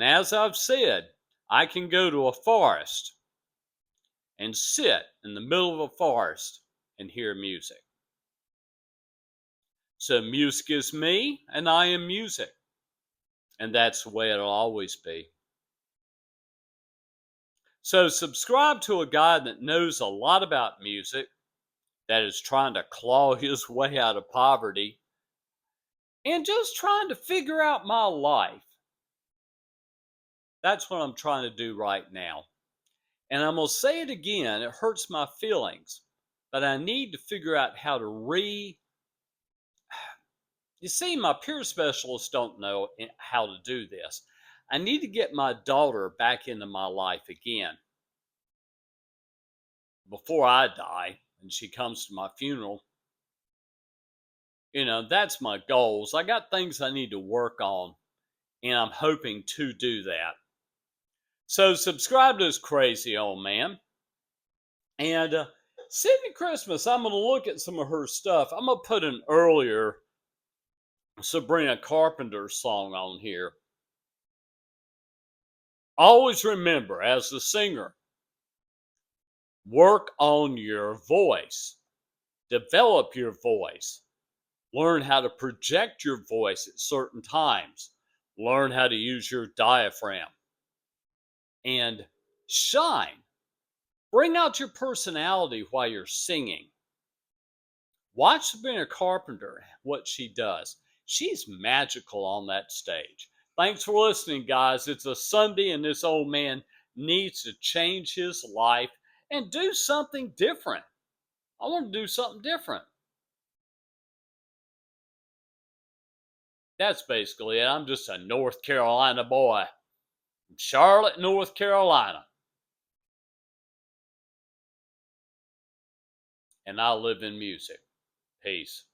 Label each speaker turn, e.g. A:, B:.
A: And as I've said, I can go to a forest and sit in the middle of a forest and hear music. So music is me, and I am music. And that's the way it'll always be. So subscribe to a guy that knows a lot about music, that is trying to claw his way out of poverty, and just trying to figure out my life. That's what I'm trying to do right now. And I'm going to say it again, it hurts my feelings, but I need to figure out how to You see, my peer specialists don't know how to do this. I need to get my daughter back into my life again before I die and she comes to my funeral. That's my goals. I got things I need to work on, and I'm hoping to do that. So subscribe to this crazy old man. And Sydney Christmas, I'm going to look at some of her stuff. I'm going to put an earlier Sabrina Carpenter song on here. Always remember, as the singer, work on your voice. Develop your voice. Learn how to project your voice at certain times. Learn how to use your diaphragm. And shine. Bring out your personality while you're singing. Watch Sabrina Carpenter, what she does. She's magical on that stage. Thanks for listening, guys. It's a Sunday, and this old man needs to change his life and do something different. I want to do something different. That's basically it. I'm just a North Carolina boy from Charlotte, North Carolina. And I live in music. Peace.